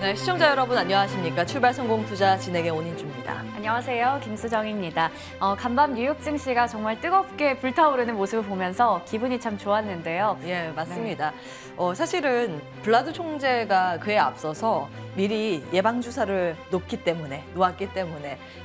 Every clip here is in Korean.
네, 시청자 여러분 안녕하십니까? 출발성공투자 진행의 온인주입니다. 안녕하세요. 김수정입니다. 간밤 뉴욕 증시가 정말 뜨겁게 불타오르는 모습을 보면서 기분이 참 좋았는데요. 예, 맞습니다. 사실은 블라드 총재가 그에 앞서서 미리 예방주사를 놓았기 때문에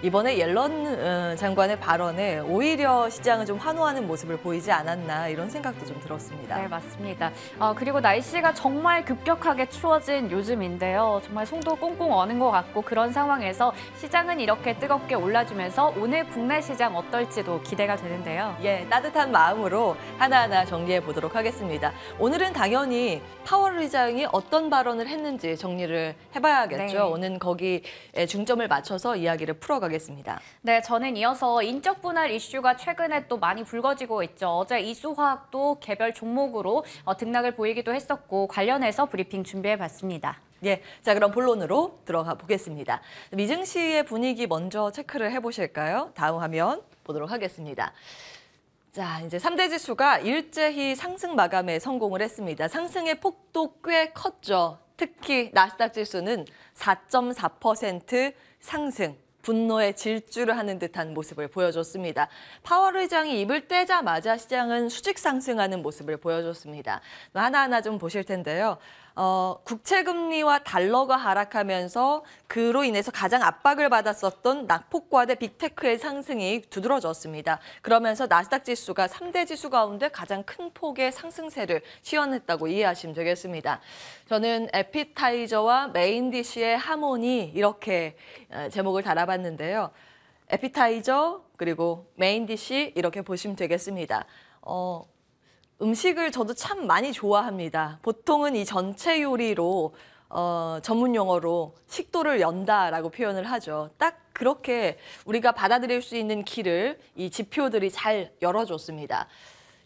이번에 옐런 장관의 발언에 오히려 시장을 좀 환호하는 모습을 보이지 않았나 이런 생각도 좀 들었습니다. 네, 맞습니다. 그리고 날씨가 정말 급격하게 추워진 요즘인데요. 정말 송도 꽁꽁 어는 것 같고 그런 상황에서 시장은 이렇게 뜨겁게 올라주면서 오늘 국내 시장 어떨지도 기대가 되는데요. 예, 따뜻한 마음으로 하나하나 정리해 보도록 하겠습니다. 오늘은 당연히 파월 의장이 어떤 발언을 했는지 정리를 해봐야겠죠. 네. 오늘 거기에 중점을 맞춰서 이야기를 풀어가겠습니다. 네, 저는 이어서 인적 분할 이슈가 최근에 또 많이 불거지고 있죠. 어제 이수화학도 개별 종목으로 등락을 보이기도 했었고 관련해서 브리핑 준비해봤습니다. 예, 자 그럼 본론으로 들어가 보겠습니다. 미증시의 분위기 먼저 체크를 해보실까요? 다음 화면 보도록 하겠습니다. 자, 이제 3대 지수가 일제히 상승 마감에 성공을 했습니다. 상승의 폭도 꽤 컸죠. 특히 나스닥 지수는 4.4% 상승. 분노의 질주를 하는 듯한 모습을 보여줬습니다. 파월 의장이 입을 떼자마자 시장은 수직 상승하는 모습을 보여줬습니다. 하나하나 좀 보실 텐데요. 국채금리와 달러가 하락하면서 그로 인해서 가장 압박을 받았었던 낙폭과대 빅테크의 상승이 두드러졌습니다. 그러면서 나스닥 지수가 3대 지수 가운데 가장 큰 폭의 상승세를 시현했다고 이해하시면 되겠습니다. 저는 에피타이저와 메인 디시의 하모니 이렇게 제목을 달아봤는데요. 에피타이저 그리고 메인 디시 이렇게 보시면 되겠습니다. 음식을 저도 참 많이 좋아합니다. 보통은 이 전체 요리로 전문 용어로 식도를 연다라고 표현을 하죠. 딱 그렇게 우리가 받아들일 수 있는 길을 이 지표들이 잘 열어줬습니다.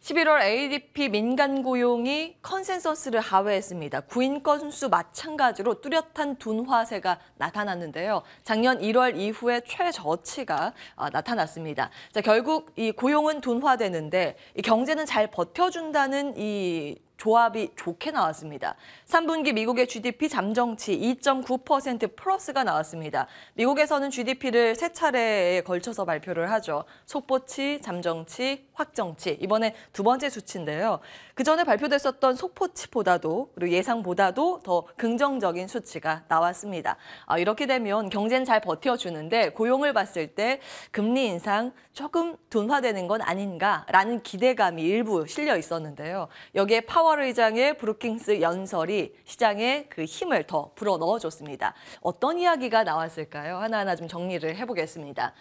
11월 ADP 민간 고용이 컨센서스를 하회했습니다. 구인 건수 마찬가지로 뚜렷한 둔화세가 나타났는데요. 작년 1월 이후에 최저치가 나타났습니다. 자, 결국 이 고용은 둔화되는데 이 경제는 잘 버텨준다는 이 조합이 좋게 나왔습니다. 3분기 미국의 GDP 잠정치 2.9% 플러스가 나왔습니다. 미국에서는 GDP를 세 차례에 걸쳐서 발표를 하죠. 속보치, 잠정치, 확정치. 이번에 두 번째 수치인데요. 그전에 발표됐었던 속보치보다도 그리고 예상보다도 더 긍정적인 수치가 나왔습니다. 이렇게 되면 경제는 잘 버텨주는데 고용을 봤을 때 금리 인상 조금 둔화되는 건 아닌가라는 기대감이 일부 실려 있었는데요. 여기에 파월 의장의 브루킹스 연설이 시장에 그 힘을 더 불어 넣어줬습니다. 어떤 이야기가 나왔을까요? 하나하나 좀 정리를 해보겠습니다.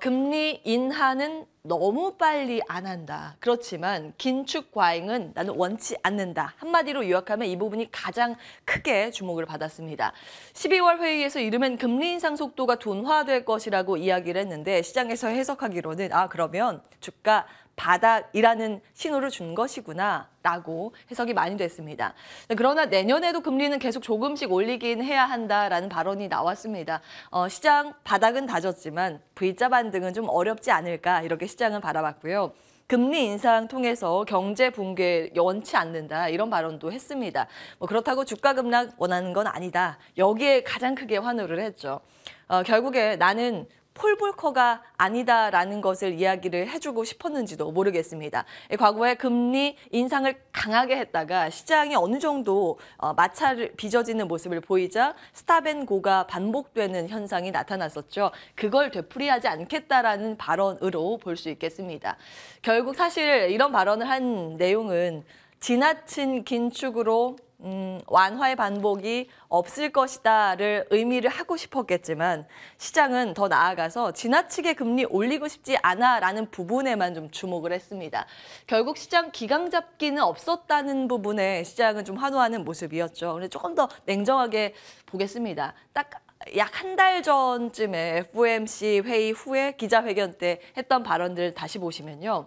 금리 인하는 너무 빨리 안 한다. 그렇지만 긴축 과잉은 나는 원치 않는다. 한마디로 요약하면 이 부분이 가장 크게 주목을 받았습니다. 12월 회의에서 이르면 금리 인상 속도가 둔화될 것이라고 이야기를 했는데 시장에서 해석하기로는 그러면 주가 바닥이라는 신호를 준 것이구나라고 해석이 많이 됐습니다. 그러나 내년에도 금리는 계속 조금씩 올리긴 해야 한다라는 발언이 나왔습니다. 시장 바닥은 다졌지만 V자 반등은 좀 어렵지 않을까 이렇게 시장은 바라봤고요. 금리 인상 통해서 경제 붕괴 원치 않는다 이런 발언도 했습니다. 그렇다고 주가 급락 원하는 건 아니다. 여기에 가장 크게 환호를 했죠. 결국에 나는 폴 볼커가 아니다라는 것을 이야기를 해주고 싶었는지도 모르겠습니다. 과거에 금리 인상을 강하게 했다가 시장이 어느 정도 마찰을 빚어지는 모습을 보이자 스탑앤고가 반복되는 현상이 나타났었죠. 그걸 되풀이하지 않겠다라는 발언으로 볼 수 있겠습니다. 결국 사실 이런 발언을 한 내용은 지나친 긴축으로 완화의 반복이 없을 것이다를 의미를 하고 싶었겠지만 시장은 더 나아가서 지나치게 금리 올리고 싶지 않아라는 부분에만 좀 주목을 했습니다. 결국 시장 기강 잡기는 없었다는 부분에 시장은 좀 환호하는 모습이었죠. 근데 조금 더 냉정하게 보겠습니다. 딱 약 한 달 전쯤에 FOMC 회의 후에 기자회견 때 했던 발언들 다시 보시면요.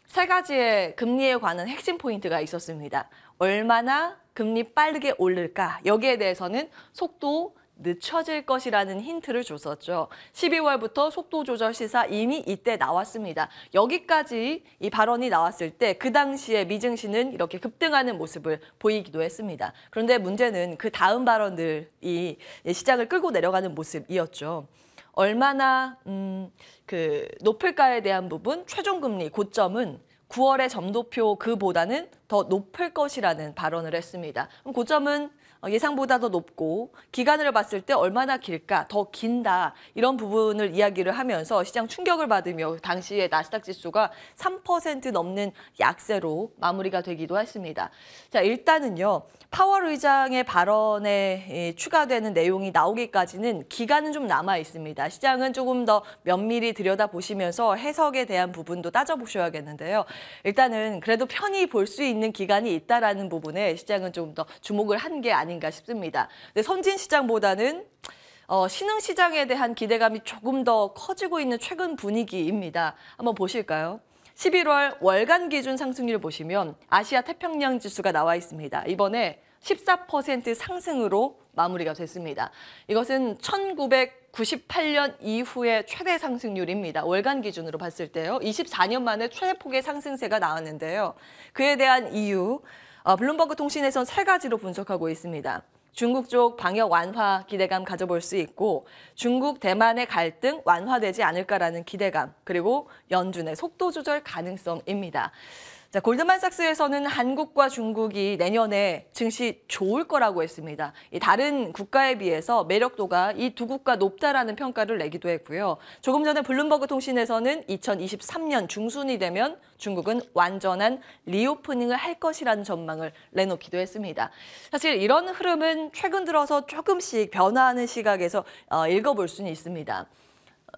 세 가지의 금리에 관한 핵심 포인트가 있었습니다. 얼마나 금리 빠르게 오를까? 여기에 대해서는 속도, 늦춰질 것이라는 힌트를 줬었죠. 12월부터 속도 조절 시사 이미 이때 나왔습니다. 여기까지 이 발언이 나왔을 때 그 당시에 미증시는 이렇게 급등하는 모습을 보이기도 했습니다. 그런데 문제는 그 다음 발언들이 시장을 끌고 내려가는 모습이었죠. 얼마나 높을까에 대한 부분, 최종금리 고점은 9월의 점도표 그보다는 더 높을 것이라는 발언을 했습니다. 그럼 고점은 예상보다 더 높고 기간을 봤을 때 얼마나 길까, 더 긴다 이런 부분을 이야기를 하면서 시장 충격을 받으며 당시에 나스닥 지수가 3% 넘는 약세로 마무리가 되기도 했습니다. 자, 일단은요. 파월 의장의 발언에 추가되는 내용이 나오기까지는 기간은 좀 남아 있습니다. 시장은 조금 더 면밀히 들여다보시면서 해석에 대한 부분도 따져보셔야겠는데요. 일단은 그래도 편히 볼 수 있는 기간이 있다라는 부분에 시장은 좀 더 주목을 한 게 아닌가 싶습니다. 근데 선진 시장보다는 신흥 시장에 대한 기대감이 조금 더 커지고 있는 최근 분위기입니다. 한번 보실까요? 11월 월간 기준 상승률 보시면 아시아 태평양 지수가 나와 있습니다. 이번에 14% 상승으로 마무리가 됐습니다. 이것은 1998년 이후의 최대 상승률입니다. 월간 기준으로 봤을 때요. 24년 만에 최대폭의 상승세가 나왔는데요. 그에 대한 이유, 블룸버그 통신에선 세 가지로 분석하고 있습니다. 중국 쪽 방역 완화 기대감 가져볼 수 있고 중국, 대만의 갈등 완화되지 않을까라는 기대감, 그리고 연준의 속도 조절 가능성입니다. 자, 골드만삭스에서는 한국과 중국이 내년에 증시 좋을 거라고 했습니다. 이 다른 국가에 비해서 매력도가 이 두 국가 높다라는 평가를 내기도 했고요. 조금 전에 블룸버그 통신에서는 2023년 중순이 되면 중국은 완전한 리오프닝을 할 것이라는 전망을 내놓기도 했습니다. 사실 이런 흐름은 최근 들어서 조금씩 변화하는 시각에서 읽어볼 수는 있습니다.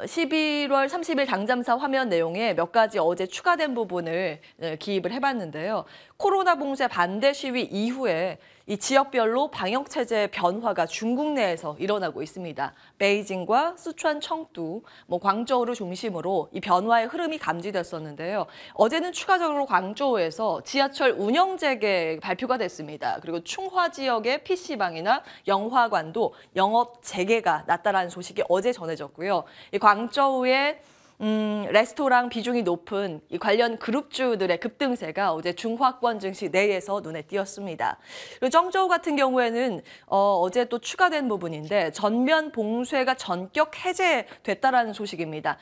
11월 30일 당잠사 화면 내용에 몇 가지 어제 추가된 부분을 기입을 해봤는데요. 코로나 봉쇄 반대 시위 이후에 이 지역별로 방역 체제 변화가 중국 내에서 일어나고 있습니다. 베이징과 쓰촨, 청두, 광저우를 중심으로 이 변화의 흐름이 감지됐었는데요. 어제는 추가적으로 광저우에서 지하철 운영 재개 발표가 됐습니다. 그리고 충화 지역의 PC방이나 영화관도 영업 재개가 났다라는 소식이 어제 전해졌고요. 이 광저우의 레스토랑 비중이 높은 이 관련 그룹주들의 급등세가 어제 중화권 증시 내에서 눈에 띄었습니다. 그리고 정저우 같은 경우에는 어제 또 추가된 부분인데 전면 봉쇄가 전격 해제됐다라는 소식입니다.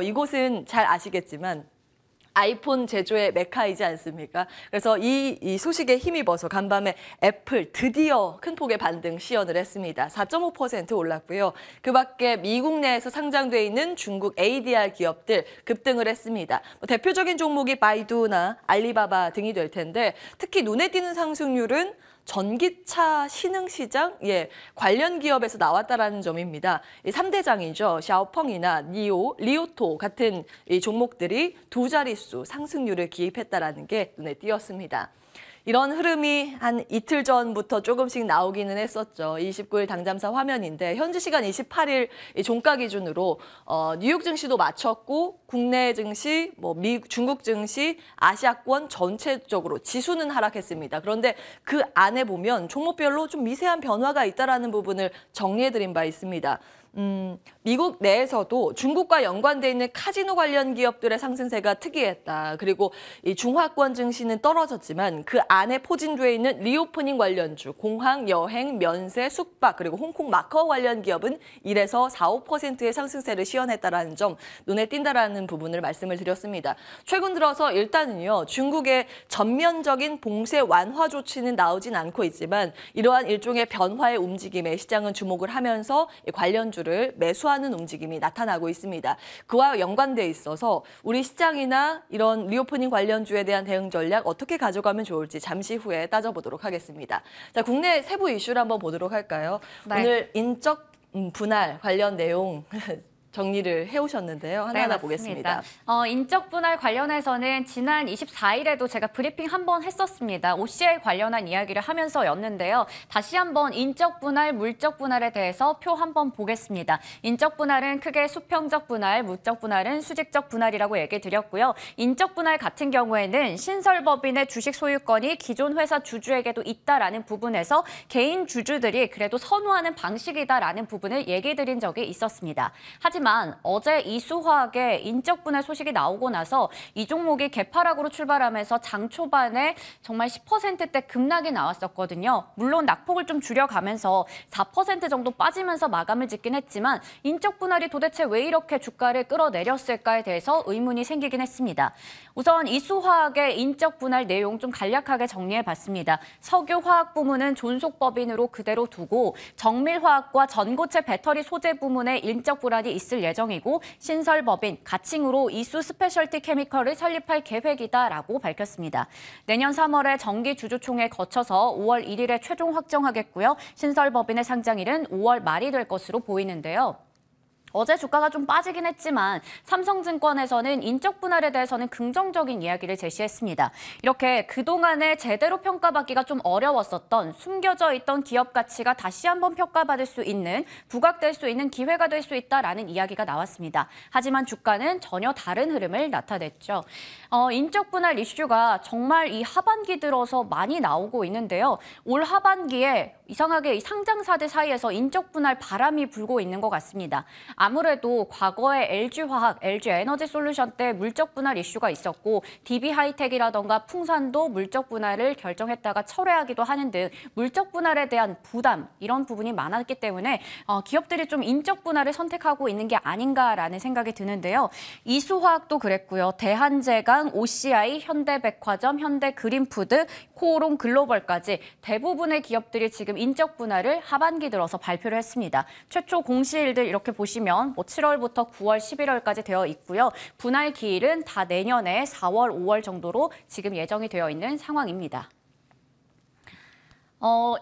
이곳은 잘 아시겠지만 아이폰 제조의 메카이지 않습니까? 그래서 이 소식에 힘입어서 간밤에 애플 드디어 큰 폭의 반등 시연을 했습니다. 4.5% 올랐고요. 그 밖에 미국 내에서 상장돼 있는 중국 ADR 기업들 급등을 했습니다. 대표적인 종목이 바이두나 알리바바 등이 될 텐데 특히 눈에 띄는 상승률은 전기차 신흥시장 관련 기업에서 나왔다라는 점입니다. 이 3대장이죠. 샤오펑이나 니오, 리오토 같은 이 종목들이 두 자릿수 상승률을 기입했다라는 게 눈에 띄었습니다. 이런 흐름이 한 이틀 전부터 조금씩 나오기는 했었죠. 29일 당잠사 화면인데 현지 시간 28일 종가 기준으로 뉴욕 증시도 마쳤고 국내 증시, 중국 증시, 아시아권 전체적으로 지수는 하락했습니다. 그런데 그 안에 보면 종목별로 좀 미세한 변화가 있다라는 부분을 정리해드린 바 있습니다. 미국 내에서도 중국과 연관돼 있는 카지노 관련 기업들의 상승세가 특이했다. 그리고 이 중화권 증시는 떨어졌지만 그 안에 포진돼 있는 리오프닝 관련주, 공항, 여행, 면세, 숙박, 그리고 홍콩, 마카오 관련 기업은 1에서 4, 5%의 상승세를 시현했다라는 점 눈에 띈다라는 부분을 말씀을 드렸습니다. 최근 들어서 일단은요, 중국의 전면적인 봉쇄 완화 조치는 나오진 않고 있지만 이러한 일종의 변화의 움직임에 시장은 주목을 하면서 관련주를 매수하는 움직임이 나타나고 있습니다. 그와 연관돼 있어서 우리 시장이나 이런 리오프닝 관련주에 대한 대응 전략 어떻게 가져가면 좋을지 잠시 후에 따져보도록 하겠습니다. 자, 국내 세부 이슈를 한번 보도록 할까요? 네. 오늘 인적 분할 관련 내용 정리를 해오셨는데요. 하나하나 보겠습니다. 인적 분할 관련해서는 지난 24일에도 제가 브리핑 한번 했었습니다. OCI 관련한 이야기를 하면서였는데요. 다시 한번 인적 분할, 물적 분할에 대해서 표 한번 보겠습니다. 인적 분할은 크게 수평적 분할, 물적 분할은 수직적 분할이라고 얘기 드렸고요. 인적 분할 같은 경우에는 신설법인의 주식 소유권이 기존 회사 주주에게도 있다라는 부분에서 개인 주주들이 그래도 선호하는 방식이다라는 부분을 얘기 드린 적이 있었습니다. 하지만 어제 이수화학의 인적 분할 소식이 나오고 나서 이 종목이 개파락으로 출발하면서 장 초반에 정말 10%대 급락이 나왔었거든요. 물론 낙폭을 좀 줄여가면서 4% 정도 빠지면서 마감을 짓긴 했지만 인적 분할이 도대체 왜 이렇게 주가를 끌어내렸을까에 대해서 의문이 생기긴 했습니다. 우선 이수화학의 인적 분할 내용 좀 간략하게 정리해봤습니다. 석유화학 부문은 존속법인으로 그대로 두고 정밀화학과 전고체 배터리 소재 부문의 인적 분할이 있을 예정이고 신설법인 가칭으로 이수 스페셜티 케미컬을 설립할 계획이다라고 밝혔습니다. 내년 3월에 정기주주총회 거쳐서 5월 1일에 최종 확정하겠고요. 신설법인의 상장일은 5월 말이 될 것으로 보이는데요. 어제 주가가 좀 빠지긴 했지만 삼성증권에서는 인적 분할에 대해서는 긍정적인 이야기를 제시했습니다. 이렇게 그동안에 제대로 평가받기가 좀 어려웠었던 숨겨져 있던 기업 가치가 다시 한번 평가받을 수 있는, 부각될 수 있는 기회가 될 수 있다라는 이야기가 나왔습니다. 하지만 주가는 전혀 다른 흐름을 나타냈죠. 인적 분할 이슈가 정말 이 하반기 들어서 많이 나오고 있는데요. 올 하반기에 이상하게 이 상장사들 사이에서 인적 분할 바람이 불고 있는 것 같습니다. 아무래도 과거에 LG화학, LG에너지솔루션 때 물적 분할 이슈가 있었고 DB하이텍이라던가 풍산도 물적 분할을 결정했다가 철회하기도 하는 등 물적 분할에 대한 부담, 이런 부분이 많았기 때문에 기업들이 좀 인적 분할을 선택하고 있는 게 아닌가라는 생각이 드는데요. 이수화학도 그랬고요. 대한제강, OCI, 현대백화점, 현대그린푸드, 코오롱 글로벌까지 대부분의 기업들이 지금 인적 분할을 하반기 들어서 발표를 했습니다. 최초 공시일들 이렇게 보시면 7월부터 9월, 11월까지 되어 있고요. 분할 기일은 다 내년에 4월, 5월 정도로 지금 예정이 되어 있는 상황입니다.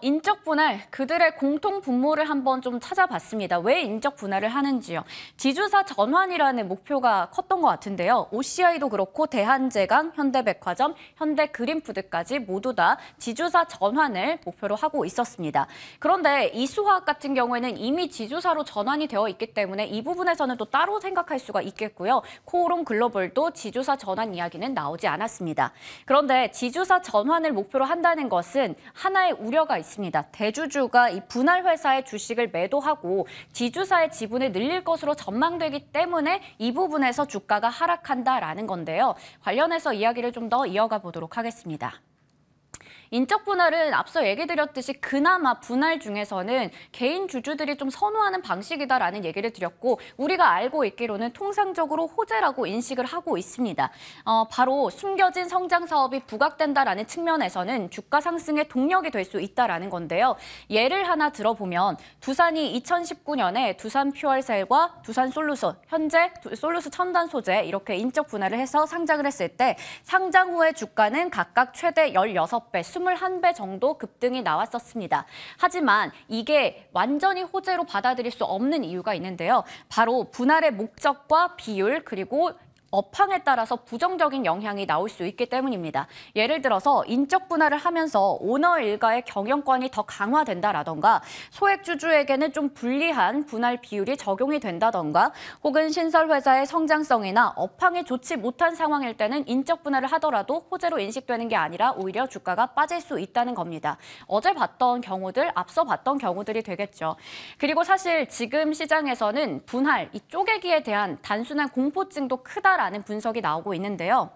인적 분할, 그들의 공통 분모를 한번 좀 찾아봤습니다. 왜 인적 분할을 하는지요? 지주사 전환이라는 목표가 컸던 것 같은데요. OCI도 그렇고 대한제강, 현대백화점, 현대그린푸드까지 모두 다 지주사 전환을 목표로 하고 있었습니다. 그런데 이수화학 같은 경우에는 이미 지주사로 전환이 되어 있기 때문에 이 부분에서는 또 따로 생각할 수가 있겠고요. 코오롱 글로벌도 지주사 전환 이야기는 나오지 않았습니다. 그런데 지주사 전환을 목표로 한다는 것은 하나의 우려가 있습니다. 대주주가 이 분할 회사의 주식을 매도하고 지주사의 지분을 늘릴 것으로 전망되기 때문에 이 부분에서 주가가 하락한다라는 건데요. 관련해서 이야기를 좀 더 이어가 보도록 하겠습니다. 인적 분할은 앞서 얘기 드렸듯이 그나마 분할 중에서는 개인 주주들이 좀 선호하는 방식이다라는 얘기를 드렸고 우리가 알고 있기로는 통상적으로 호재라고 인식을 하고 있습니다. 바로 숨겨진 성장 사업이 부각된다라는 측면에서는 주가 상승의 동력이 될 수 있다라는 건데요. 예를 하나 들어보면 두산이 2019년에 두산 퓨얼셀과 두산 솔루스, 현재 솔루스 첨단 소재 이렇게 인적 분할을 해서 상장을 했을 때 상장 후의 주가는 각각 최대 16배, 21배 정도 급등이 나왔었습니다. 하지만 이게 완전히 호재로 받아들일 수 없는 이유가 있는데요. 바로 분할의 목적과 비율 그리고 업황에 따라서 부정적인 영향이 나올 수 있기 때문입니다. 예를 들어서 인적 분할을 하면서 오너 일가의 경영권이 더 강화된다라던가 소액 주주에게는 좀 불리한 분할 비율이 적용이 된다던가 혹은 신설회사의 성장성이나 업황이 좋지 못한 상황일 때는 인적 분할을 하더라도 호재로 인식되는 게 아니라 오히려 주가가 빠질 수 있다는 겁니다. 어제 봤던 경우들, 앞서 봤던 경우들이 되겠죠. 그리고 사실 지금 시장에서는 분할, 이 쪼개기에 대한 단순한 공포증도 크다 라는 분석이 나오고 있는데요.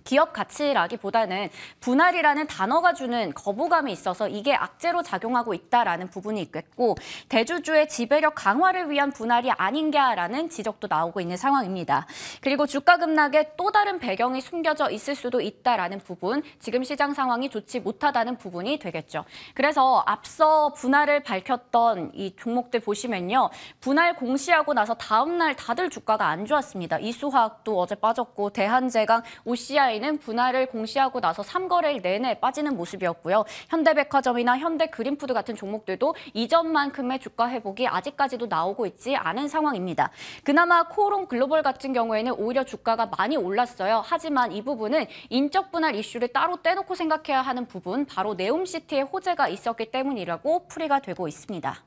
기업 가치라기보다는 분할이라는 단어가 주는 거부감이 있어서 이게 악재로 작용하고 있다라는 부분이 있겠고 대주주의 지배력 강화를 위한 분할이 아닌가라는 지적도 나오고 있는 상황입니다. 그리고 주가 급락에 또 다른 배경이 숨겨져 있을 수도 있다라는 부분, 지금 시장 상황이 좋지 못하다는 부분이 되겠죠. 그래서 앞서 분할을 밝혔던 이 종목들 보시면요. 분할 공시하고 나서 다음 날 다들 주가가 안 좋았습니다. 이수화학도 어제 빠졌고 대한제강, OCI SDI는 분할을 공시하고 나서 3거래일 내내 빠지는 모습이었고요. 현대백화점이나 현대그린푸드 같은 종목들도 이전만큼의 주가 회복이 아직까지도 나오고 있지 않은 상황입니다. 그나마 코오롱 글로벌 같은 경우에는 오히려 주가가 많이 올랐어요. 하지만 이 부분은 인적 분할 이슈를 따로 떼놓고 생각해야 하는 부분, 바로 네옴시티의 호재가 있었기 때문이라고 풀이가 되고 있습니다.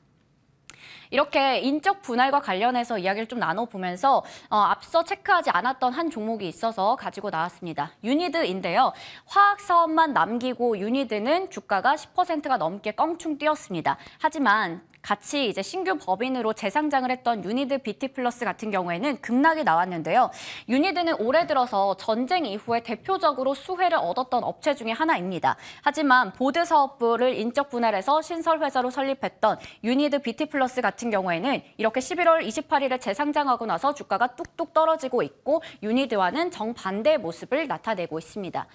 이렇게 인적 분할과 관련해서 이야기를 좀 나눠보면서 앞서 체크하지 않았던 한 종목이 있어서 가지고 나왔습니다. 유니드인데요. 화학 사업만 남기고 유니드는 주가가 10%가 넘게 껑충 뛰었습니다. 하지만 같이 이제 신규 법인으로 재상장을 했던 유니드 BT+ 같은 경우에는 급락이 나왔는데요. 유니드는 올해 들어서 전쟁 이후에 대표적으로 수혜를 얻었던 업체 중에 하나입니다. 하지만 보드 사업부를 인적 분할해서 신설 회사로 설립했던 유니드 BT+ 같은 경우에는 이렇게 11월 28일에 재상장하고 나서 주가가 뚝뚝 떨어지고 있고 유니드와는 정반대의 모습을 나타내고 있습니다.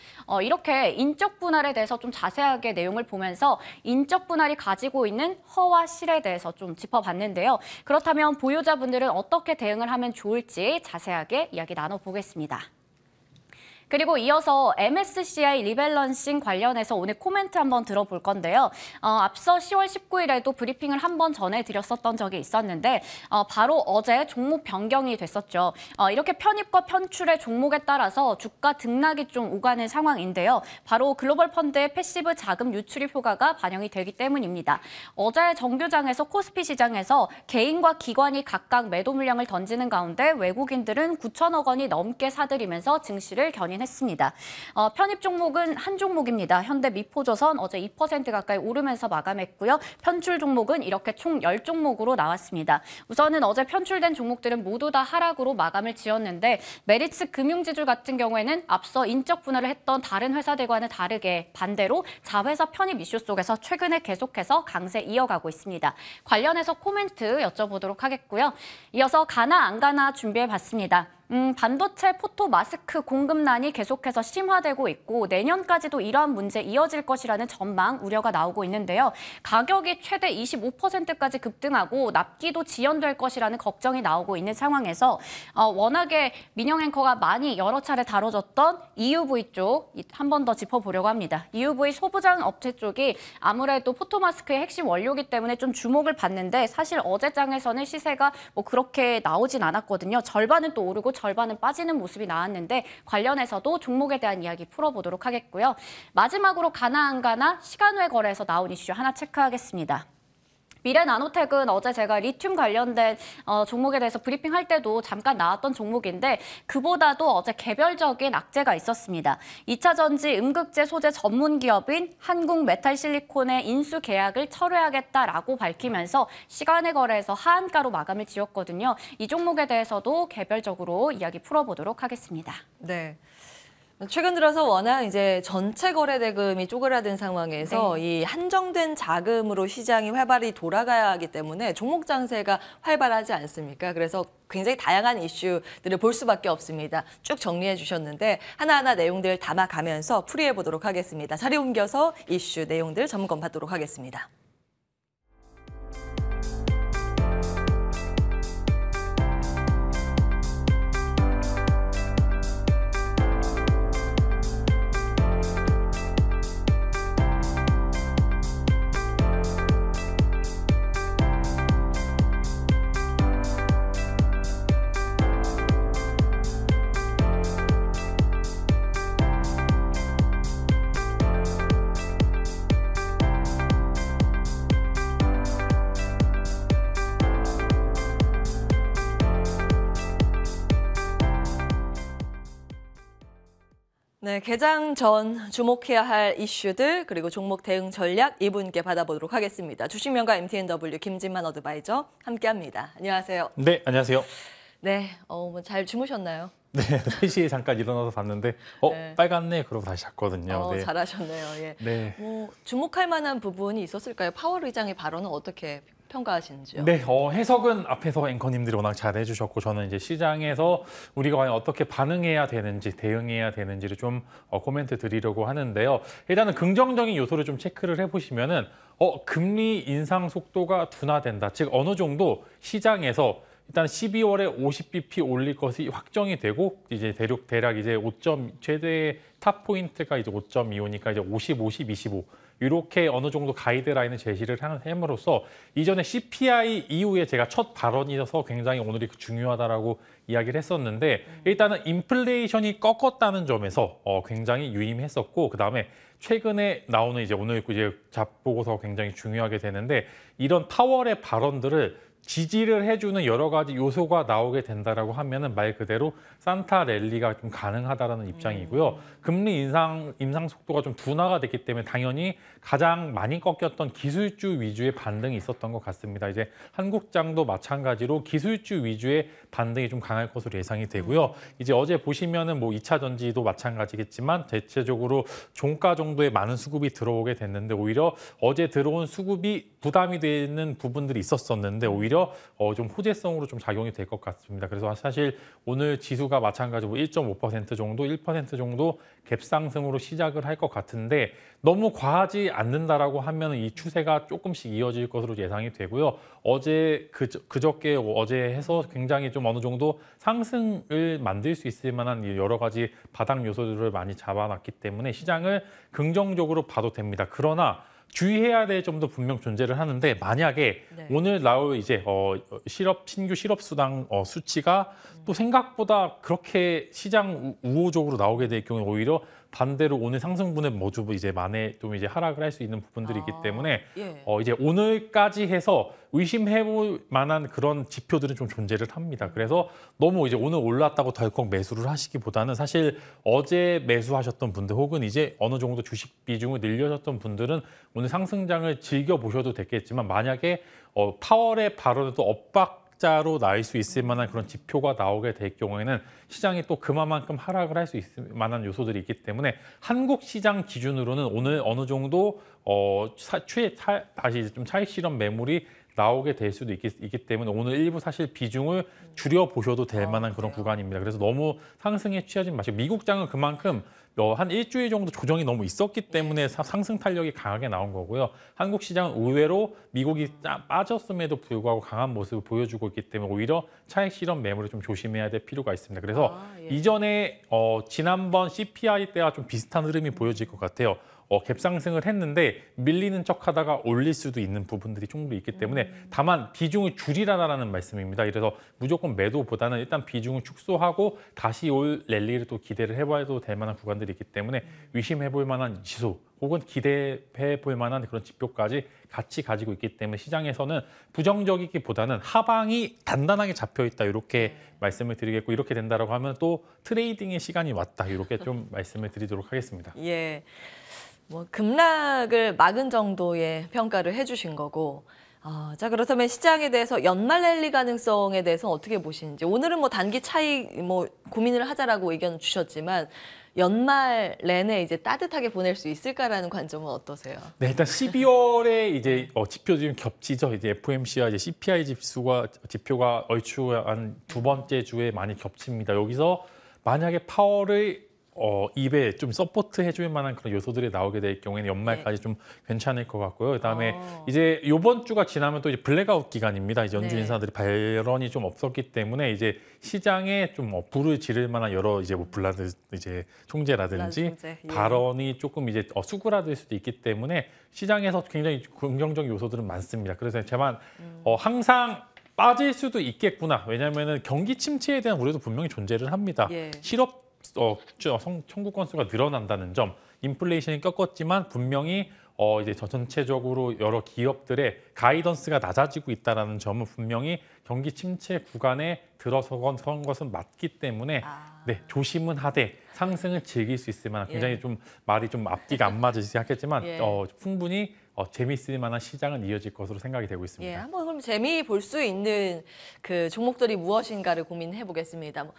이렇게 인적 분할에 대해서 좀 자세하게 내용을 보면서 인적 분할이 가지고 있는 허와 실에 대해서 좀 짚어봤는데요. 그렇다면 보유자분들은 어떻게 대응을 하면 좋을지 자세하게 이야기 나눠보겠습니다. 그리고 이어서 MSCI 리밸런싱 관련해서 오늘 코멘트 한번 들어볼 건데요. 앞서 10월 19일에도 브리핑을 한번 전해드렸었던 적이 있었는데 바로 어제 종목 변경이 됐었죠. 이렇게 편입과 편출의 종목에 따라서 주가 등락이 좀 오가는 상황인데요. 바로 글로벌 펀드의 패시브 자금 유출입 효과가 반영이 되기 때문입니다. 어제 정규장에서 코스피 시장에서 개인과 기관이 각각 매도 물량을 던지는 가운데 외국인들은 9천억 원이 넘게 사들이면서 증시를 견인했습니다. 편입 종목은 한 종목입니다. 현대미포조선 어제 2% 가까이 오르면서 마감했고요. 편출 종목은 이렇게 총 10종목으로 나왔습니다. 우선은 어제 편출된 종목들은 모두 다 하락으로 마감을 지었는데 메리츠 금융지주 같은 경우에는 앞서 인적 분할을 했던 다른 회사들과는 다르게 반대로 자회사 편입 이슈 속에서 최근에 계속해서 강세 이어가고 있습니다. 관련해서 코멘트 여쭤보도록 하겠고요. 이어서 가나 안 가나 준비해봤습니다. 반도체 포토 마스크 공급난이 계속해서 심화되고 있고 내년까지도 이러한 문제 이어질 것이라는 전망, 우려가 나오고 있는데요. 가격이 최대 25%까지 급등하고 납기도 지연될 것이라는 걱정이 나오고 있는 상황에서 워낙에 민영 앵커가 많이 여러 차례 다뤄졌던 EUV 쪽 한 번 더 짚어보려고 합니다. EUV 소부장 업체 쪽이 아무래도 포토 마스크의 핵심 원료이기 때문에 좀 주목을 받는데 사실 어제 장에서는 시세가 뭐 그렇게 나오진 않았거든요. 절반은 또 오르고 절반은 빠지는 모습이 나왔는데 관련해서도 종목에 대한 이야기 풀어보도록 하겠고요. 마지막으로 가나 안 가나 시간외 거래에서 나온 이슈 하나 체크하겠습니다. 미래나노텍은 어제 제가 리튬 관련된 종목에 대해서 브리핑할 때도 잠깐 나왔던 종목인데 그보다도 어제 개별적인 악재가 있었습니다. 2차 전지 음극재 소재 전문 기업인 한국메탈실리콘의 인수 계약을 철회하겠다라고 밝히면서 시간의 거래에서 하한가로 마감을 지었거든요. 이 종목에 대해서도 개별적으로 이야기 풀어보도록 하겠습니다. 네. 최근 들어서 워낙 이제 전체 거래 대금이 쪼그라든 상황에서 이 한정된 자금으로 시장이 활발히 돌아가야 하기 때문에 종목 장세가 활발하지 않습니까? 그래서 굉장히 다양한 이슈들을 볼 수밖에 없습니다. 쭉 정리해 주셨는데 하나하나 내용들 담아가면서 풀이해 보도록 하겠습니다. 자리 옮겨서 이슈 내용들 점검 받도록 하겠습니다. 네, 개장 전 주목해야 할 이슈들 그리고 종목 대응 전략 이분께 받아보도록 하겠습니다. 주식명가 MTNW 김진만 어드바이저 함께합니다. 안녕하세요. 네, 안녕하세요. 네, 잘 주무셨나요? 네, 3시에 잠깐 일어나서 봤는데 네. 빨갛네 그러고 다시 잤거든요. 네. 잘하셨네요. 예. 네. 주목할 만한 부분이 있었을까요? 파월 의장의 발언은 어떻게 평가하시는지요? 네, 해석은 앞에서 앵커님들이 워낙 잘 해주셨고 저는 이제 시장에서 우리가 과연 어떻게 반응해야 되는지 대응해야 되는지를 좀 코멘트 드리려고 하는데요. 일단은 긍정적인 요소를 좀 체크를 해보시면은 금리 인상 속도가 둔화된다. 즉 어느 정도 시장에서 일단 12월에 50bp 올릴 것이 확정이 되고 이제 대략 이제 5점 최대 탑 포인트가 이제 5.25니까 이제 50, 50, 25 이렇게 어느 정도 가이드라인을 제시를 함으로써 이전에 CPI 이후에 제가 첫 발언이어서 굉장히 오늘이 중요하다라고 이야기를 했었는데 일단은 인플레이션이 꺾었다는 점에서 굉장히 유의미했었고 그다음에 최근에 나오는 이제 오늘 이제 잡보고서 굉장히 중요하게 되는데 이런 파월의 발언들을 지지를 해주는 여러 가지 요소가 나오게 된다라고 하면은 말 그대로 산타 랠리가 좀 가능하다라는 입장이고요. 금리 인상 속도가 좀 둔화가 됐기 때문에 당연히 가장 많이 꺾였던 기술주 위주의 반등이 있었던 것 같습니다. 이제 한국장도 마찬가지로 기술주 위주의 반등이 좀 강할 것으로 예상이 되고요. 이제 어제 보시면은 뭐 2차 전지도 마찬가지겠지만 대체적으로 종가 정도의 많은 수급이 들어오게 됐는데 오히려 어제 들어온 수급이 부담이 되는 부분들이 있었었는데 오히려 좀 호재성으로 좀 작용이 될 것 같습니다. 그래서 사실 오늘 지수가 마찬가지로 1.5% 정도, 1% 정도 갭 상승으로 시작을 할 것 같은데 너무 과하지 않는다라고 하면 이 추세가 조금씩 이어질 것으로 예상이 되고요. 어제 그저께 어제 해서 굉장히 좀 어느 정도 상승을 만들 수 있을 만한 여러 가지 바닥 요소들을 많이 잡아놨기 때문에 시장을 긍정적으로 봐도 됩니다. 그러나 주의해야 될 점도 분명 존재를 하는데 만약에 네. 오늘 나올 이제 신규 실업 수당 수치가 또 생각보다 그렇게 시장 우호적으로 나오게 될 경우에 오히려 반대로 오늘 상승분에 모두 이제 만에 좀 이제 하락을 할 수 있는 부분들이 있기 때문에 예. 이제 오늘까지 해서 의심해볼 만한 그런 지표들은 좀 존재를 합니다. 그래서 너무 이제 오늘 올랐다고 덜컥 매수를 하시기보다는 사실 어제 매수하셨던 분들 혹은 이제 어느 정도 주식 비중을 늘려셨던 분들은 오늘 상승장을 즐겨 보셔도 됐겠지만 만약에 파월의 발언에도 엇박자로 나올 수 있을 만한 그런 지표가 나오게 될 경우에는 시장이 또 그만큼 하락을 할 수 있을 만한 요소들이 있기 때문에 한국 시장 기준으로는 오늘 어느 정도 다시 좀 차익 실현 매물이 나오게 될 수도 있기 때문에 오늘 일부 사실 비중을 줄여 보셔도 될 만한 그런 그래요? 구간입니다. 그래서 너무 상승에 취하지 마시고 미국장은 그만큼 한 일주일 정도 조정이 너무 있었기 때문에 상승 탄력이 강하게 나온 거고요. 한국 시장은 의외로 미국이 빠졌음에도 불구하고 강한 모습을 보여주고 있기 때문에 오히려 차익 실현 매물을 좀 조심해야 될 필요가 있습니다. 그래서 예. 이전에 지난번 CPI 때와 좀 비슷한 흐름이 보여질 것 같아요. 갭 상승을 했는데 밀리는 척하다가 올릴 수도 있는 부분들이 충분히 있기 때문에 다만 비중을 줄이라라는 말씀입니다. 그래서 무조건 매도보다는 일단 비중을 축소하고 다시 올 랠리를 또 기대를 해봐도 될 만한 구간들이 있기 때문에 의심해볼 만한 지수 혹은 기대해볼 만한 그런 지표까지 같이 가지고 있기 때문에 시장에서는 부정적이기보다는 하방이 단단하게 잡혀있다 이렇게 말씀을 드리겠고 이렇게 된다라고 하면 또 트레이딩의 시간이 왔다 이렇게 좀 말씀을 드리도록 하겠습니다. 예. 뭐 급락을 막은 정도의 평가를 해주신 거고, 자 그렇다면 시장에 대해서 연말 랠리 가능성에 대해서 어떻게 보시는지 오늘은 뭐 단기 차익 뭐 고민을 하자라고 의견 주셨지만 연말 내내 이제 따뜻하게 보낼 수 있을까라는 관점은 어떠세요? 네, 일단 12월에 이제 지표들이 좀 겹치죠. 이제 FOMC와 이제 CPI 지표가 얼추 한 두 번째 주에 많이 겹칩니다. 여기서 만약에 파월의 입에 좀 서포트 해줄 만한 그런 요소들이 나오게 될 경우에는 연말까지 좀 괜찮을 것 같고요. 그다음에 이제 이번 주가 지나면 또 이제 블랙아웃 기간입니다. 이제 연준 네. 인사들이 발언이 좀 없었기 때문에 이제 시장에 좀 불을 지를 만한 여러 이제 뭐 블라드 이제 총재라든지 총재, 예. 발언이 조금 이제 수그라들 수도 있기 때문에 시장에서 굉장히 긍정적 요소들은 많습니다. 그래서 제만 항상 빠질 수도 있겠구나. 왜냐하면은 경기 침체에 대한 우려도 분명히 존재를 합니다. 예. 실업 청구 건수가 늘어난다는 점, 인플레이션이 꺾었지만 분명히 이제 전체적으로 여러 기업들의 가이던스가 낮아지고 있다는 점은 분명히 경기 침체 구간에 들어선 것은 맞기 때문에 네, 조심은 하되 상승을 즐길 수 있을 만한 굉장히 좀 말이 좀 앞뒤가 안 맞으시긴 하겠지만 예. 충분히 재미있을 만한 시장은 이어질 것으로 생각이 되고 있습니다. 예, 한번 그럼 재미 볼 수 있는 그 종목들이 무엇인가를 고민해 보겠습니다.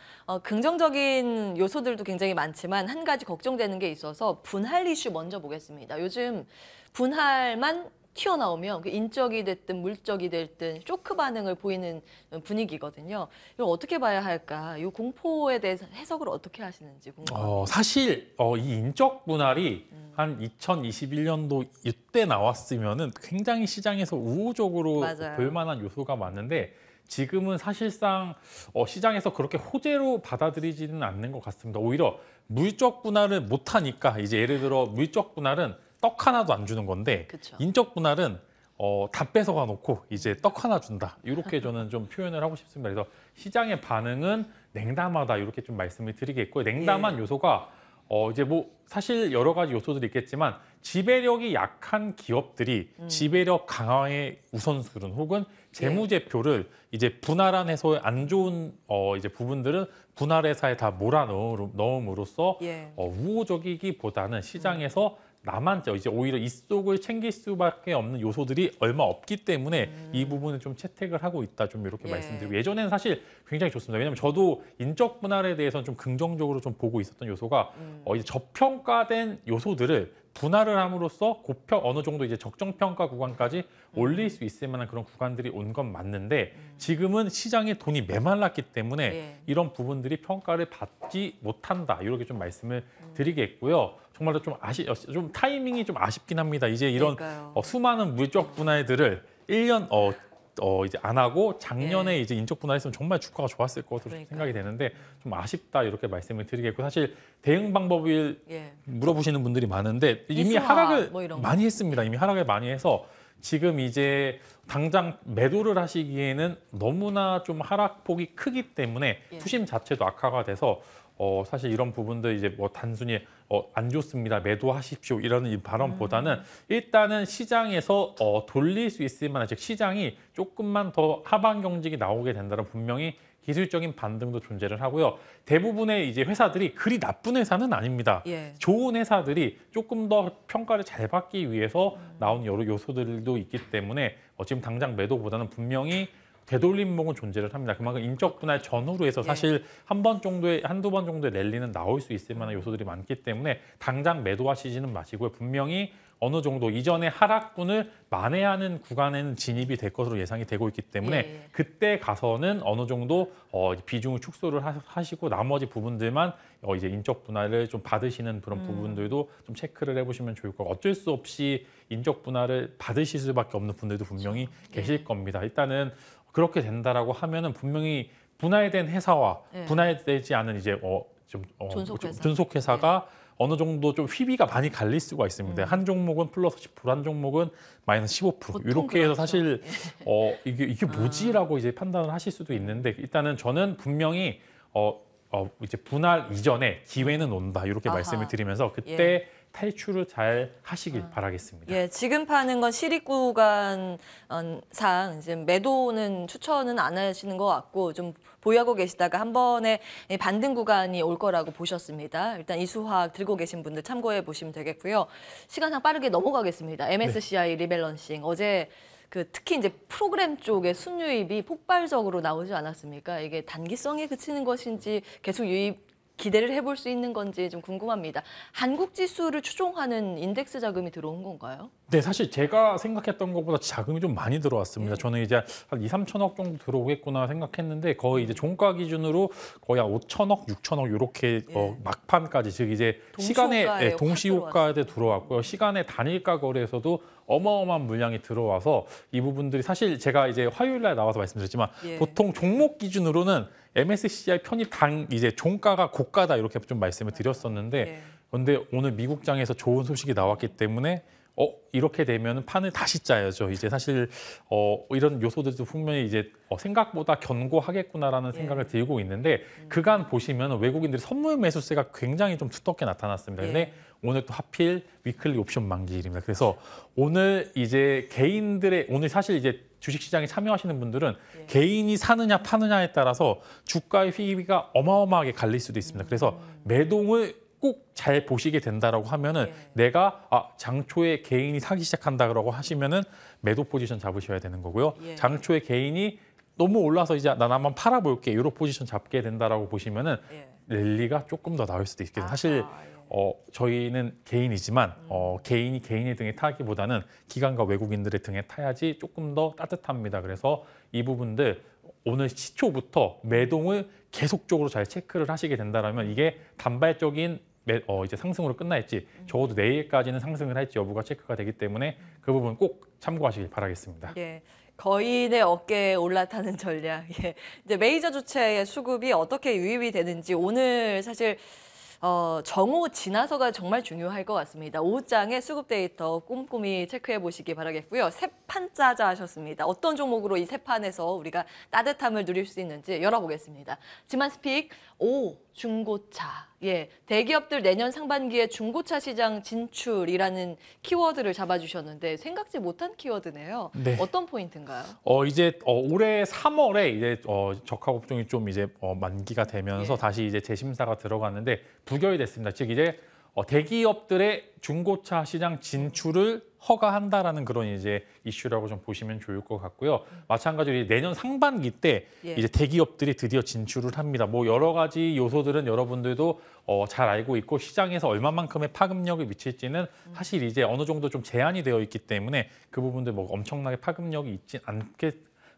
긍정적인 요소들도 굉장히 많지만 한 가지 걱정되는 게 있어서 분할 이슈 먼저 보겠습니다. 요즘 분할만 튀어나오면 그 인적이 됐든 물적이 됐든 쇼크 반응을 보이는 분위기거든요. 이걸 어떻게 봐야 할까? 이 공포에 대해서 해석을 어떻게 하시는지 궁금합니다. 사실 이 인적 분할이 한 2021년도 이때 나왔으면은 굉장히 시장에서 우호적으로 맞아요. 볼 만한 요소가 많은데 지금은 사실상 시장에서 그렇게 호재로 받아들이지는 않는 것 같습니다. 오히려 물적 분할을 못하니까 이제 예를 들어 물적 분할은 떡 하나도 안 주는 건데 그쵸. 인적 분할은 다 뺏어가 놓고 이제 떡 하나 준다. 이렇게 저는 좀 표현을 하고 싶습니다. 그래서 시장의 반응은 냉담하다 이렇게 좀 말씀을 드리겠고요. 냉담한 예. 요소가 이제 뭐 사실 여러 가지 요소들이 있겠지만 지배력이 약한 기업들이 지배력 강화의 우선순위 혹은 재무제표를 이제 분할한 해소에 안 좋은 이제 부분들은 분할회사에 다 넣음으로써 예. 우호적이기보다는 시장에서 나만 이제 오히려 이쪽을 챙길 수밖에 없는 요소들이 얼마 없기 때문에 이 부분을 좀 채택을 하고 있다 좀 이렇게 예. 말씀드리고 예전에는 사실 굉장히 좋습니다. 왜냐하면 저도 인적 분할에 대해서는 좀 긍정적으로 좀 보고 있었던 요소가 이제 저평가된 요소들을 분할을 함으로써 어느 정도 이제 적정평가 구간까지 올릴 수 있을 만한 그런 구간들이 온 건 맞는데 지금은 시장에 돈이 메말랐기 때문에 예. 이런 부분들이 평가를 받지 못한다 이렇게 좀 말씀을 드리겠고요. 정말로 좀 타이밍이 좀 아쉽긴 합니다. 이제 이런 그러니까요. 수많은 물적 분할들을 1년 이제 안 하고 작년에 이제 인적 분할했으면 정말 주가가 좋았을 것으로 그러니까요. 생각이 되는데 좀 아쉽다 이렇게 말씀을 드리겠고 사실 대응 방법을 예. 물어보시는 분들이 많은데 이미 이수화, 하락을 뭐 이런 거. 많이 했습니다. 이미 하락을 많이 해서 지금 이제 당장 매도를 하시기에는 너무나 좀 하락폭이 크기 때문에 예. 투심 자체도 악화가 돼서 사실 이런 부분들 이제 뭐 단순히 안 좋습니다. 매도하십시오. 이런 이 발언보다는 일단은 시장에서 돌릴 수 있을 만한 즉 시장이 조금만 더 하방 경직이 나오게 된다면 분명히 기술적인 반등도 존재를 하고요. 대부분의 이제 회사들이 그리 나쁜 회사는 아닙니다. 예. 좋은 회사들이 조금 더 평가를 잘 받기 위해서 나온 여러 요소들도 있기 때문에 지금 당장 매도보다는 분명히 되돌림목은 존재를 합니다. 그만큼 인적 분할 전후로 해서 사실 한두 번 정도의 랠리는 나올 수 있을 만한 요소들이 많기 때문에 당장 매도하시지는 마시고요. 분명히 어느 정도 이전의 하락분을 만회하는 구간에는 진입이 될 것으로 예상이 되고 있기 때문에 예. 그때 가서는 어느 정도 비중을 축소를 하시고 나머지 부분들만 이제 인적 분할을 좀 받으시는 그런 부분들도 좀 체크를 해보시면 좋을 거고 어쩔 수 없이 인적 분할을 받으실 수밖에 없는 분들도 분명히 계실 겁니다. 일단은 그렇게 된다라고 하면은 분명히 분할된 회사와 분할되지 않은 이제 존속회사. 존속회사가 어느 정도 좀 휘비가 많이 갈릴 수가 있습니다. 한 종목은 플러스 10%, 한 종목은 마이너스 15% 보통 이렇게 해서 그렇죠. 사실 이게 뭐지라고 이제 판단을 하실 수도 있는데 일단은 저는 분명히 이제 분할 이전에 기회는 온다 이렇게 아하. 말씀을 드리면서 그때 탈출을 잘 하시길 바라겠습니다. 예, 지금 파는 건 시립 구간상 이제 매도는 추천은 안 하시는 것 같고 좀 보유하고 계시다가 한 번에 반등 구간이 올 거라고 보셨습니다. 일단 이수화학 들고 계신 분들 참고해 보시면 되겠고요. 시간상 빠르게 넘어가겠습니다. MSCI 리밸런싱 어제 특히 이제 프로그램 쪽의 순유입이 폭발적으로 나오지 않았습니까? 이게 단기성에 그치는 것인지 계속 유입 기대를 해볼 수 있는 건지 좀 궁금합니다. 한국 지수를 추종하는 인덱스 자금이 들어온 건가요? 네, 사실 제가 생각했던 것보다 자금이 좀 많이 들어왔습니다. 예. 저는 이제 한 2, 3천억 정도 들어오겠구나 생각했는데 거의 이제 종가 기준으로 거의 한 5천억, 6천억 이렇게 예. 막판까지 즉 이제 동시호가에 시간에 확 동시호가에 들어왔고요. 시간에 단일가 거래에서도 어마어마한 물량이 들어와서 이 부분들이 사실 제가 이제 화요일 날 나와서 말씀드렸지만 예. 보통 종목 기준으로는 MSCI 편입 이제 종가가 고가다 이렇게 좀 말씀을 드렸었는데 예. 그런데 오늘 미국장에서 좋은 소식이 나왔기 때문에 이렇게 되면 판을 다시 짜야죠. 이제 사실 이런 요소들도 분명히 이제 생각보다 견고하겠구나라는 생각을 들고 있는데 그간 보시면 외국인들이 선물 매수세가 굉장히 좀 두텁게 나타났습니다. 근데 오늘 또 하필 위클리 옵션 만기일입니다. 그래서 오늘 이제 오늘 사실 이제 주식시장에 참여하시는 분들은 개인이 사느냐 파느냐에 따라서 주가의 휘비가 어마어마하게 갈릴 수도 있습니다. 그래서 매동을 꼭 잘 보시게 된다라고 하면은 내가 장초에 개인이 사기 시작한다라고 하시면은 매도 포지션 잡으셔야 되는 거고요. 장초에 개인이 너무 올라서 이제 난 한번 팔아볼게 이런 포지션 잡게 된다라고 보시면은 랠리가 조금 더 나을 수도 있겠어요. 사실 저희는 개인이지만 개인이 개인의 등에 타기보다는 기관과 외국인들의 등에 타야지 조금 더 따뜻합니다. 그래서 이 부분들 오늘 시초부터 매동을 계속적으로 잘 체크를 하시게 된다면 이게 단발적인 이제 상승으로 끝날지 적어도 내일까지는 상승을 할지 여부가 체크가 되기 때문에 그 부분 꼭 참고하시길 바라겠습니다. 예. 거인의 어깨에 올라타는 전략. 예. 이제 메이저 주체의 수급이 어떻게 유입이 되는지 오늘 사실 정오 지나서가 정말 중요할 것 같습니다. 오후장에 수급 데이터 꼼꼼히 체크해 보시기 바라겠고요. 세 판 짜자 하셨습니다. 어떤 종목으로 이 세 판에서 우리가 따뜻함을 누릴 수 있는지 열어보겠습니다. 지만스픽 중고차. 예, 대기업들 내년 상반기에 중고차 시장 진출이라는 키워드를 잡아주셨는데 생각지 못한 키워드네요. 네. 어떤 포인트인가요? 이제 올해 3월에 이제 적합업종이 좀 이제 만기가 되면서 예. 다시 이제 재심사가 들어갔는데 부결이 됐습니다. 즉 이제 대기업들의 중고차 시장 진출을 허가한다라는 그런 이제 이슈라고 좀 보시면 좋을 것 같고요. 마찬가지로 내년 상반기 때 예. 이제 대기업들이 드디어 진출을 합니다. 뭐 여러 가지 요소들은 여러분들도 잘 알고 있고 시장에서 얼마만큼의 파급력을 미칠지는 사실 이제 어느 정도 좀 제한이 되어 있기 때문에 그 부분들 뭐 엄청나게 파급력이 있지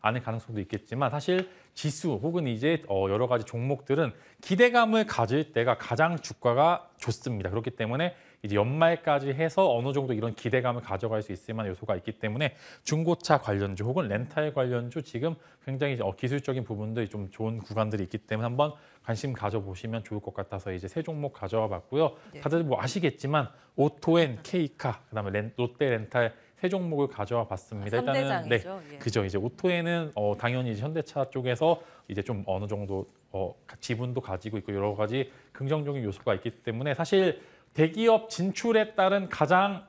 않을 가능성도 있겠지만 사실 지수 혹은 이제 여러 가지 종목들은 기대감을 가질 때가 가장 주가가 좋습니다. 그렇기 때문에 이제 연말까지 해서 어느 정도 이런 기대감을 가져갈 수 있을 만한 요소가 있기 때문에 중고차 관련주 혹은 렌탈 관련주 지금 굉장히 기술적인 부분들이 좀 좋은 구간들이 있기 때문에 한번 관심 가져보시면 좋을 것 같아서 이제 세 종목 가져와 봤고요. 네. 다들 뭐 아시겠지만 오토앤 K카 그다음에 롯데 렌탈 세 종목을 가져와 봤습니다. 일단은 네, 3대장이죠. 예. 그죠. 이제 오토에는 당연히 이제 현대차 쪽에서 이제 좀 어느 정도 지분도 가지고 있고 여러 가지 긍정적인 요소가 있기 때문에 사실 대기업 진출에 따른 가장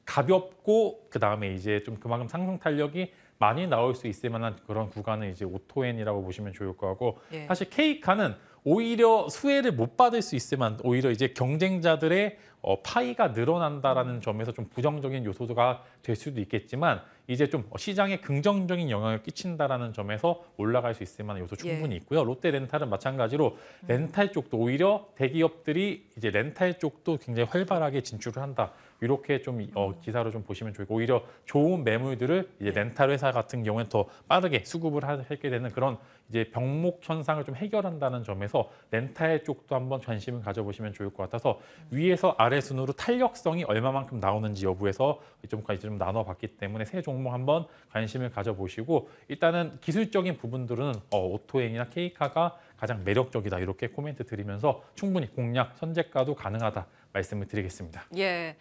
가볍고 그 다음에 이제 좀 그만큼 상승 탄력이 많이 나올 수 있을 만한 그런 구간은 이제 오토엔이라고 보시면 좋을 것 같고 예. 사실 K카는 오히려 수혜를 못 받을 수 있을 만한 오히려 이제 경쟁자들의 파이가 늘어난다라는 점에서 좀 부정적인 요소가 될 수도 있겠지만 이제 좀 시장에 긍정적인 영향을 끼친다라는 점에서 올라갈 수 있을 만한 요소 충분히 있고요. 롯데 렌탈은 마찬가지로 렌탈 쪽도 오히려 대기업들이 이제 렌탈 쪽도 굉장히 활발하게 진출을 한다. 이렇게 좀 기사로 좀 보시면 좋고 오히려 좋은 매물들을 이제 렌탈 회사 같은 경우는 더 빠르게 수급을 하게 되는 그런 이제 병목 현상을 좀 해결한다는 점에서 렌탈 쪽도 한번 관심을 가져보시면 좋을 것 같아서 위에서 아래 순으로 탄력성이 얼마만큼 나오는지 여부에서 좀까지 좀 나눠봤기 때문에 세 종목 한번 관심을 가져보시고 일단은 기술적인 부분들은 오토엔이나 K카가 가장 매력적이다 이렇게 코멘트 드리면서 충분히 공략 선제가도 가능하다 말씀을 드리겠습니다. 예.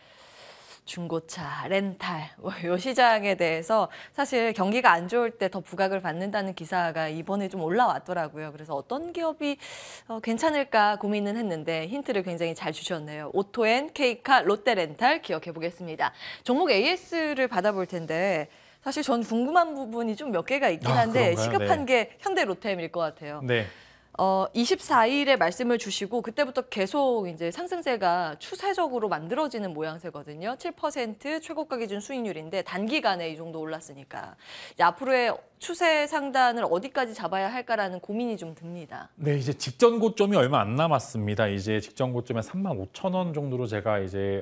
중고차, 렌탈, 이 시장에 대해서 사실 경기가 안 좋을 때 더 부각을 받는다는 기사가 이번에 좀 올라왔더라고요. 그래서 어떤 기업이 괜찮을까 고민은 했는데 힌트를 굉장히 잘 주셨네요. 오토엔, K카, 롯데렌탈 기억해 보겠습니다. 종목 AS를 받아볼 텐데 사실 전 궁금한 부분이 좀 몇 개가 있긴 한데 그런가요? 시급한 네. 게 현대로템일 것 같아요. 네. 24일에 말씀을 주시고 그때부터 계속 이제 상승세가 추세적으로 만들어지는 모양새거든요. 7% 최고가 기준 수익률인데 단기간에 이 정도 올랐으니까 이제 앞으로의 추세 상단을 어디까지 잡아야 할까라는 고민이 좀 듭니다. 네, 이제 직전 고점이 얼마 안 남았습니다. 이제 직전 고점에 35,000원 정도로 제가 이제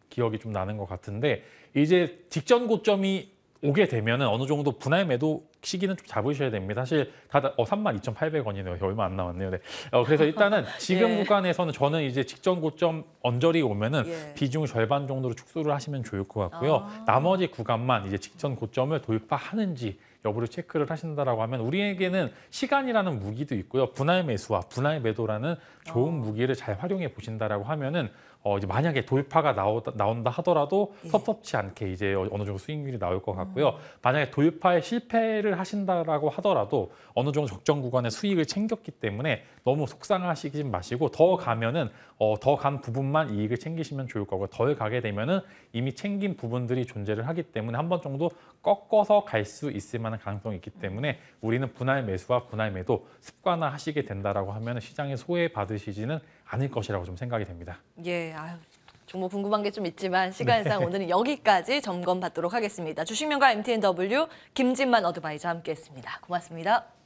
기억이 좀 나는 것 같은데 이제 직전 고점이 오게 되면은 어느 정도 분할 매도 시기는 좀 잡으셔야 됩니다. 사실 다들 32,800원이네요. 얼마 안 남았네요. 네. 그래서 일단은 지금 예. 구간에서는 저는 이제 직전 고점 언저리 오면은 예. 비중을 절반 정도로 축소를 하시면 좋을 것 같고요. 나머지 구간만 이제 직전 고점을 돌파하는지 여부를 체크를 하신다라고 하면 우리에게는 시간이라는 무기도 있고요. 분할 매수와 분할 매도라는 좋은 무기를 잘 활용해 보신다라고 하면은 이제 만약에 돌파가 나온다 하더라도 예. 섭섭치 않게 이제 어느 정도 수익률이 나올 것 같고요. 만약에 돌파에 실패를 하신다라고 하더라도 어느 정도 적정 구간의 수익을 챙겼기 때문에 너무 속상하시지 마시고 더 가면은 더 간 부분만 이익을 챙기시면 좋을 거고 덜 가게 되면은 이미 챙긴 부분들이 존재를 하기 때문에 한 번 정도 꺾어서 갈 수 있을 만한 가능성이 있기 때문에 우리는 분할 매수와 분할 매도 습관화하시게 된다라고 하면 시장에 소외받으시지는 않을 것이라고 좀 생각이 됩니다. 예, 아유, 종목 궁금한 게 좀 있지만 시간상 오늘은 여기까지 점검 받도록 하겠습니다. 주식명가 MTNW 김진만 어드바이저 함께했습니다. 고맙습니다.